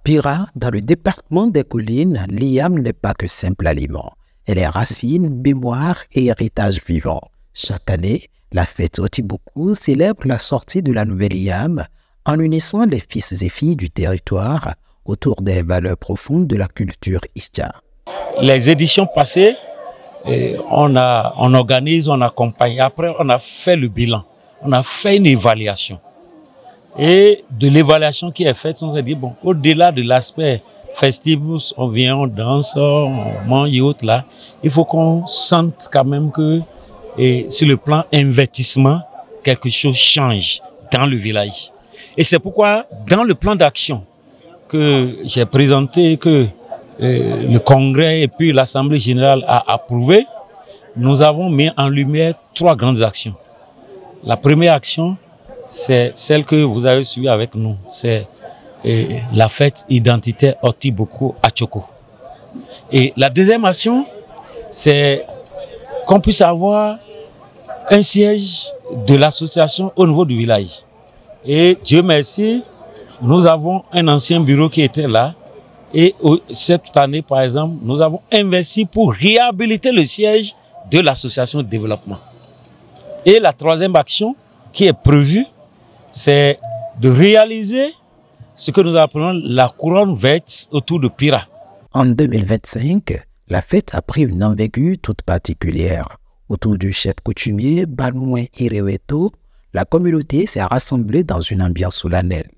Pira, dans le département des collines, l'IAM n'est pas que simple aliment. Elle est racine, mémoire et héritage vivant. Chaque année, la fête Otiboku célèbre la sortie de la nouvelle IAM en unissant les fils et filles du territoire autour des valeurs profondes de la culture Istia. Les éditions passées, on organise, on accompagne. Après, on a fait le bilan. On a fait une évaluation. Et de l'évaluation qui est faite, on s'est dit, bon, au-delà de l'aspect festif, on vient, on danse, on mange et autres là, il faut qu'on sente quand même que, sur le plan investissement, quelque chose change dans le village. Et c'est pourquoi, dans le plan d'action que j'ai présenté, que le Congrès et puis l'Assemblée générale a approuvé, nous avons mis en lumière 3 grandes actions. La première action, c'est celle que vous avez suivie avec nous. C'est la fête identitaire Otiboku Achoko. Et la deuxième action, c'est qu'on puisse avoir un siège de l'association au niveau du village. Et Dieu merci, nous avons un ancien bureau qui était là. Et cette année, par exemple, nous avons investi pour réhabiliter le siège de l'association de développement. Et la troisième action qui est prévue, c'est de réaliser ce que nous appelons la couronne verte autour de Pira. En 2025, la fête a pris une envergure toute particulière. Autour du chef coutumier Banouin Ireweto, la communauté s'est rassemblée dans une ambiance solennelle.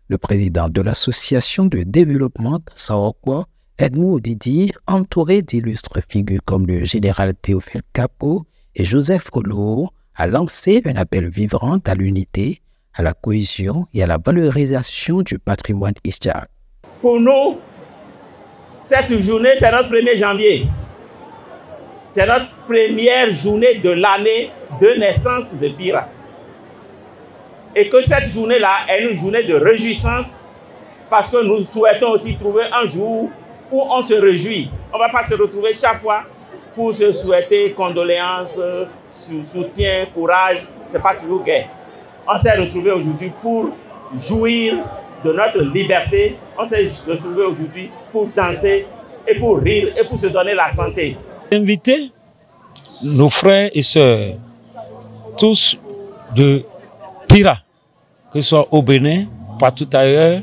Le président de l'association de développement Saokwa, Edmond Odidi, entouré d'illustres figures comme le général Théophile Kapo et Joseph Kolo, a lancé un appel vivant à l'unité, à la cohésion et à la valorisation du patrimoine Istia. Pour nous, cette journée, c'est notre 1er janvier. C'est notre première journée de l'année de naissance de Pira. Et que cette journée-là est une journée de réjouissance parce que nous souhaitons aussi trouver un jour où on se réjouit. On ne va pas se retrouver chaque fois pour se souhaiter condoléances, soutien, courage. Ce n'est pas toujours gai. On s'est retrouvé aujourd'hui pour jouir de notre liberté. On s'est retrouvé aujourd'hui pour danser et pour rire et pour se donner la santé. Inviter nos frères et sœurs, tous de Pira, que ce soit au Bénin, partout ailleurs,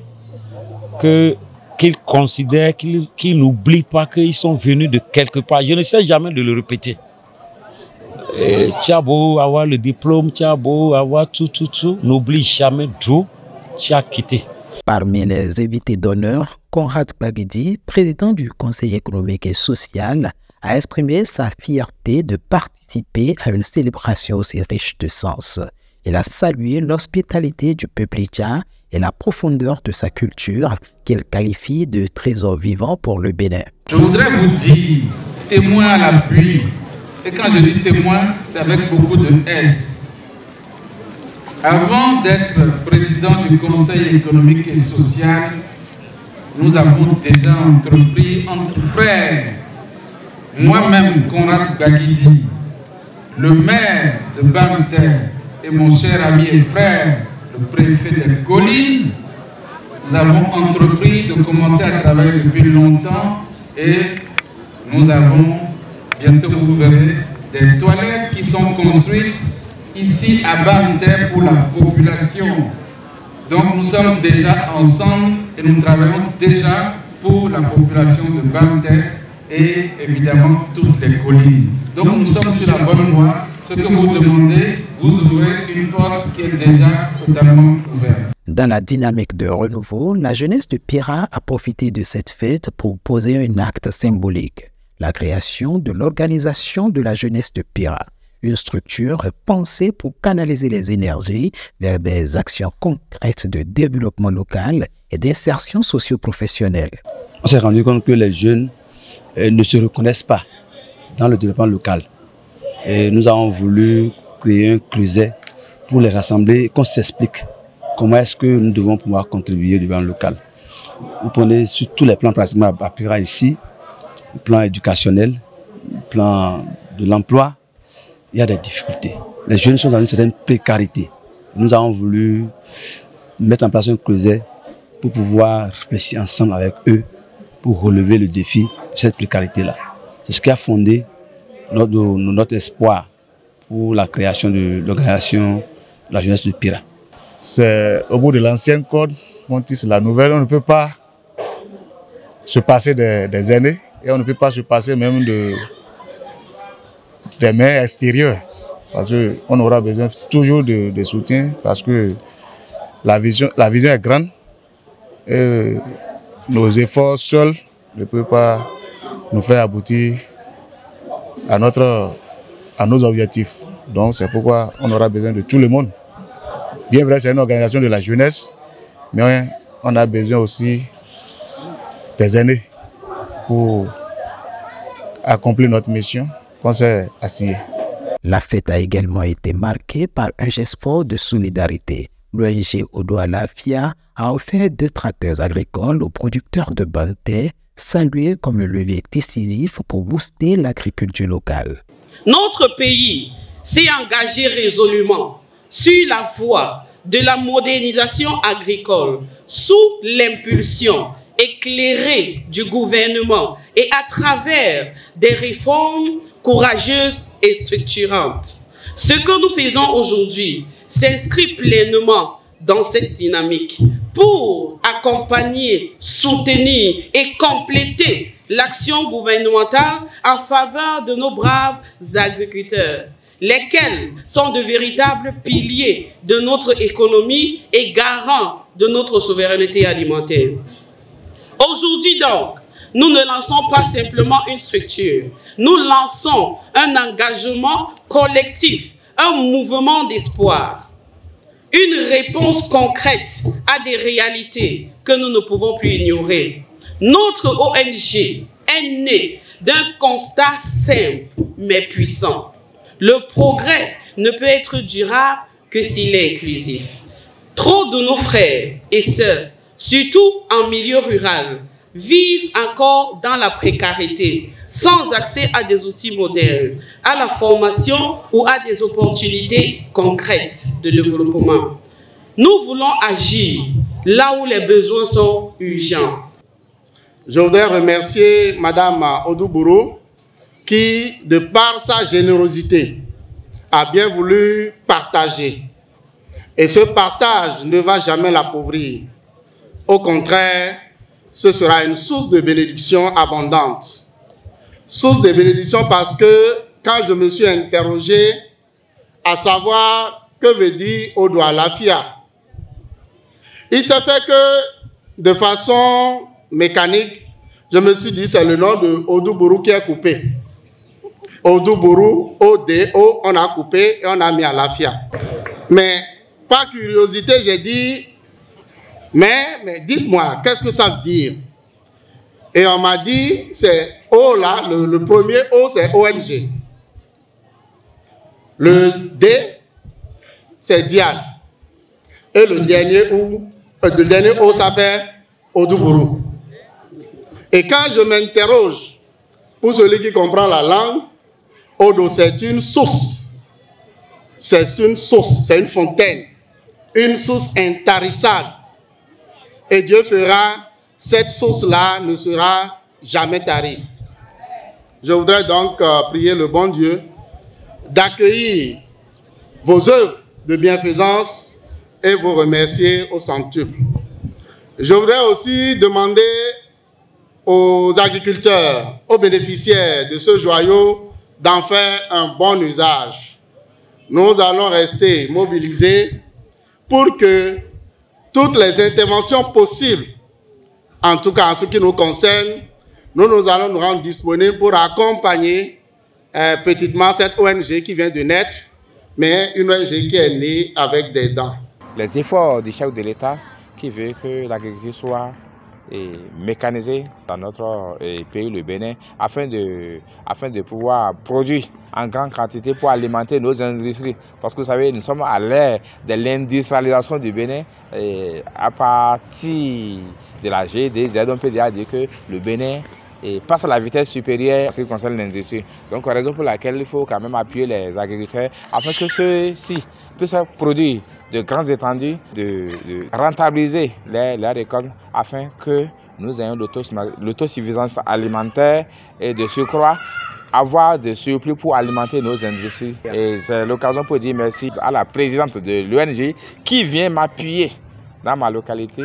qu'ils considèrent, qu'ils n'oublient pas qu'ils sont venus de quelque part. Je ne sais jamais de le répéter. Tu as beau avoir le diplôme, tu as beau avoir tout, n'oublie jamais d'où tu as quitté. Parmi les invités d'honneur, Conrad Bagidi, président du Conseil économique et social, a exprimé sa fierté de participer à une célébration aussi riche de sens. Il a salué l'hospitalité du peuple Istia et la profondeur de sa culture qu'il qualifie de trésor vivant pour le Bénin. Je voudrais vous dire, témoin à l'appui, et quand je dis témoin, c'est avec beaucoup de S. Avant d'être président du Conseil économique et social, nous avons déjà entrepris entre frères, moi-même, Conrad Bagidi, le maire de Bamter, et mon cher ami et frère, le préfet des collines, nous avons entrepris de commencer à travailler depuis longtemps et nous avons, bientôt vous verrez, des toilettes qui sont construites ici à Bamter pour la population. Donc nous sommes déjà ensemble et nous travaillons déjà pour la population de Bamter et évidemment toutes les collines. Donc nous sommes sur la bonne voie. Ce que vous demandez, vous ouvrez une porte qui est déjà totalement ouverte. Dans la dynamique de renouveau, la jeunesse de Pira a profité de cette fête pour poser un acte symbolique, la création de l'organisation de la jeunesse de Pira, une structure pensée pour canaliser les énergies vers des actions concrètes de développement local et d'insertion socio-professionnelle. On s'est rendu compte que les jeunes ne se reconnaissent pas dans le développement local. Et nous avons voulu créer un creuset pour les rassembler et qu'on s'explique comment est-ce que nous devons pouvoir contribuer au développement local. Vous prenez sur tous les plans pratiquement à Pira ici, le plan éducationnel, le plan de l'emploi, il y a des difficultés. Les jeunes sont dans une certaine précarité. Nous avons voulu mettre en place un creuset pour pouvoir réfléchir ensemble avec eux pour relever le défi de cette précarité-là. C'est ce qui a fondé notre espoir pour la création de l'organisation de la jeunesse de Pira. C'est au bout de l'ancienne code, on tisse la nouvelle. On ne peut pas se passer des aînés et on ne peut pas se passer même des mains extérieures. Parce qu'on aura besoin toujours de soutien parce que la vision est grande et nos efforts seuls ne peuvent pas nous faire aboutir à nos objectifs. Donc c'est pourquoi on aura besoin de tout le monde. Bien vrai, c'est une organisation de la jeunesse, mais on a besoin aussi des aînés pour accomplir notre mission qu'on s'est assignée. La fête a également été marquée par un geste fort de solidarité. L'ONG Odo Lafia a offert 2 tracteurs agricoles aux producteurs de bonne terre, salués comme un levier décisif pour booster l'agriculture locale. Notre pays s'est engagé résolument sur la voie de la modernisation agricole sous l'impulsion éclairée du gouvernement et à travers des réformes courageuses et structurantes. Ce que nous faisons aujourd'hui s'inscrit pleinement dans cette dynamique pour accompagner, soutenir et compléter l'action gouvernementale en faveur de nos braves agriculteurs, lesquels sont de véritables piliers de notre économie et garants de notre souveraineté alimentaire. Aujourd'hui donc, nous ne lançons pas simplement une structure, nous lançons un engagement collectif, un mouvement d'espoir, une réponse concrète à des réalités que nous ne pouvons plus ignorer. Notre ONG est née d'un constat simple mais puissant. Le progrès ne peut être durable que s'il est inclusif. Trop de nos frères et sœurs, surtout en milieu rural, vivent encore dans la précarité, sans accès à des outils modernes, à la formation ou à des opportunités concrètes de développement. Nous voulons agir là où les besoins sont urgents. Je voudrais remercier Madame Odouburu qui, de par sa générosité, a bien voulu partager. Et ce partage ne va jamais l'appauvrir. Au contraire, ce sera une source de bénédiction abondante. Source de bénédiction parce que quand je me suis interrogé à savoir que veut dire Odo Lafia, il s'est fait que de façon mécanique, je me suis dit c'est le nom de Odouburu qui est coupé. Odouburu, O-D-O, on a coupé et on a mis à Lafia. Mais par curiosité, j'ai dit, mais dites-moi, qu'est-ce que ça veut dire? Et on m'a dit, c'est O là, le premier O c'est ONG. Le D, c'est Dial. Et le dernier O s'appelle Odouburu. Et quand je m'interroge, pour celui qui comprend la langue, Odo, c'est une source. C'est une source, c'est une fontaine. Une source intarissable. Et Dieu fera, cette source-là ne sera jamais tarie. Je voudrais donc prier le bon Dieu d'accueillir vos œuvres de bienfaisance et vous remercier au centuple. Je voudrais aussi demander aux agriculteurs, aux bénéficiaires de ce joyau d'en faire un bon usage. Nous allons rester mobilisés pour que toutes les interventions possibles, en tout cas en ce qui nous concerne, nous allons nous rendre disponibles pour accompagner petitement cette ONG qui vient de naître, mais une ONG qui est née avec des dents. Les efforts du chef de l'État qui veut que l'agriculture soit mécanisée dans notre pays, le Bénin, afin de pouvoir produire en grande quantité pour alimenter nos industries. Parce que vous savez, nous sommes à l'ère de l'industrialisation du Bénin. Et à partir de la GDZ, on peut dire que le Bénin et passe à la vitesse supérieure en ce qui concerne l'industrie. Donc, raison pour laquelle il faut quand même appuyer les agriculteurs afin que ceux-ci puissent produire de grandes étendues, de rentabiliser les récoltes afin que nous ayons l'autosuffisance alimentaire et de surcroît avoir de surplus pour alimenter nos industries. Et c'est l'occasion pour dire merci à la présidente de l'ONG qui vient m'appuyer dans ma localité,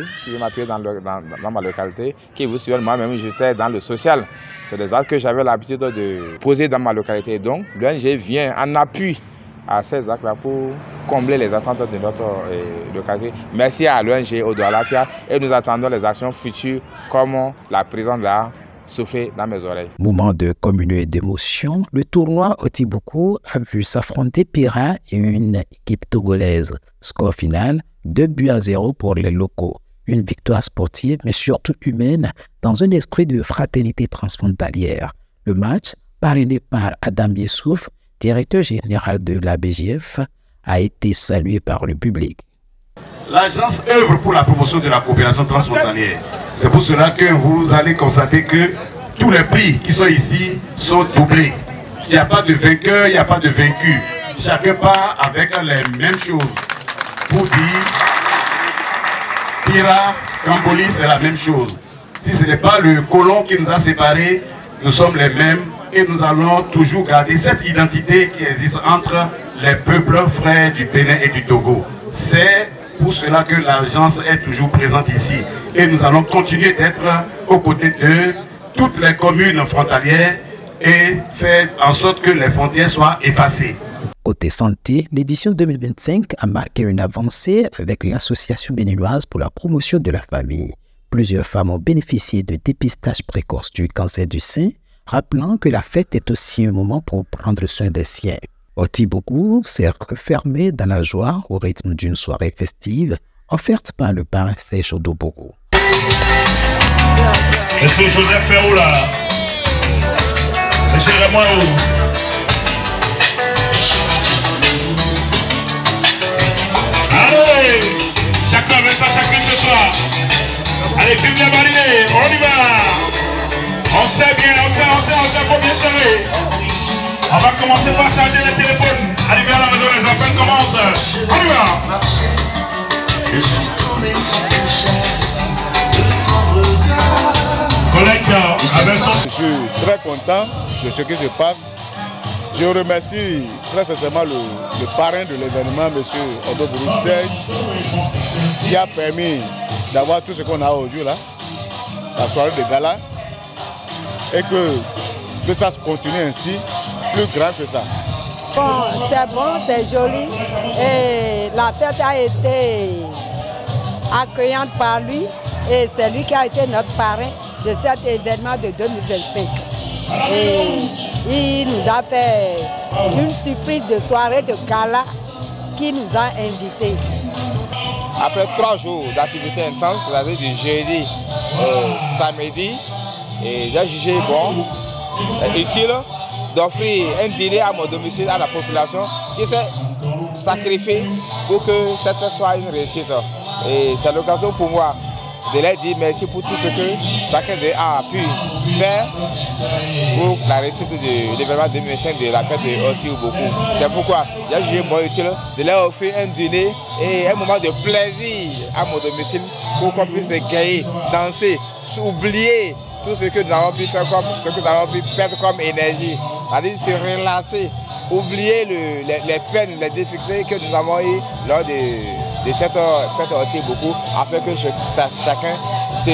qui vous suit. Moi-même, j'étais dans le social. C'est des actes que j'avais l'habitude de poser dans ma localité. Donc, l'ONG vient en appui à ces actes-là pour combler les attentes de notre localité. Merci à l'ONG Odo-Alafia et nous attendons les actions futures comme la présidente a soufflé dans mes oreilles. Moment de communion et d'émotion, le tournoi Otiboko a vu s'affronter Pira et une équipe togolaise. Score final, 2-0 pour les locaux. Une victoire sportive mais surtout humaine dans un esprit de fraternité transfrontalière. Le match, parrainé par Adam Yessouf, directeur général de la BGF, a été salué par le public. L'agence œuvre pour la promotion de la coopération transfrontalière. C'est pour cela que vous allez constater que tous les prix qui sont ici sont doublés. Il n'y a pas de vainqueur, il n'y a pas de vaincu. Chacun part avec les mêmes choses. Pour dire, Pira, Camboli, c'est la même chose. Si ce n'est pas le colon qui nous a séparés, nous sommes les mêmes et nous allons toujours garder cette identité qui existe entre les peuples frères du Bénin et du Togo. C'est pour cela que l'agence est toujours présente ici. Et nous allons continuer d'être aux côtés de toutes les communes frontalières et faire en sorte que les frontières soient effacées. Côté santé, l'édition 2025 a marqué une avancée avec l'Association béninoise pour la promotion de la famille. Plusieurs femmes ont bénéficié de dépistage précoce du cancer du sein, rappelant que la fête est aussi un moment pour prendre soin des siens. Otiboko s'est refermé dans la joie au rythme d'une soirée festive offerte par le parrain Serge Odoboko. Monsieur Joseph Ferroula, Monsieur Ramoao. Allez, chacun avec ça, chacun ce soir. Allez, vive les marinés, on y va. On sait bien, on sait, faut bien serrer. On va commencer par charger les téléphones. Arrivé à la maison, les appels commencent. On y va. Je suis très content de ce qui se passe. Je remercie très sincèrement le parrain de l'événement, M. Odoboko Serge, qui a permis d'avoir tout ce qu'on a aujourd'hui là, la soirée de gala, et que ça se continue ainsi, plus grand que ça. Bon, c'est joli et la fête a été accueillante par lui et c'est lui qui a été notre parrain de cet événement de 2025. Et il nous a fait une surprise de soirée de gala qui nous a invités. Après 3 jours d'activité intense, c'est-à-dire du jeudi au samedi, j'ai jugé bon, utile d'offrir un dîner à mon domicile à la population qui s'est sacrifiée pour que cette fête soit une réussite. Et c'est l'occasion pour moi de leur dire merci pour tout ce que chacun d'eux a pu faire pour la réussite de l'événement 2025 de la fête de Otiboko. C'est pourquoi j'ai jugé bon utile de leur offrir un dîner et un moment de plaisir à mon domicile pour qu'on puisse gagner, danser, oublier tout ce que nous avons pu faire comme, ce que nous avons pu perdre comme énergie, c'est-à-dire se relancer, oublier les peines, les difficultés que nous avons eues lors de cette fête Otiboko, afin que chacun se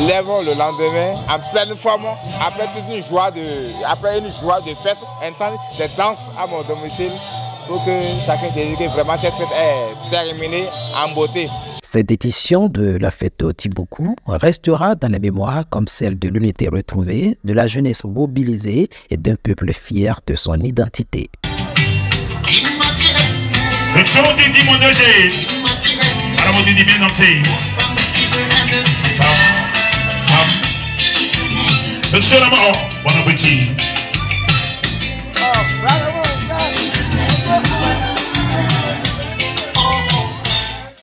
lève le lendemain en pleine forme, après une joie de fête, intense, de danse à mon domicile, pour que chacun dise que vraiment cette fête est terminée en beauté. Cette édition de la fête Otiboko restera dans la mémoire comme celle de l'unité retrouvée, de la jeunesse mobilisée et d'un peuple fier de son identité. Bon appétit.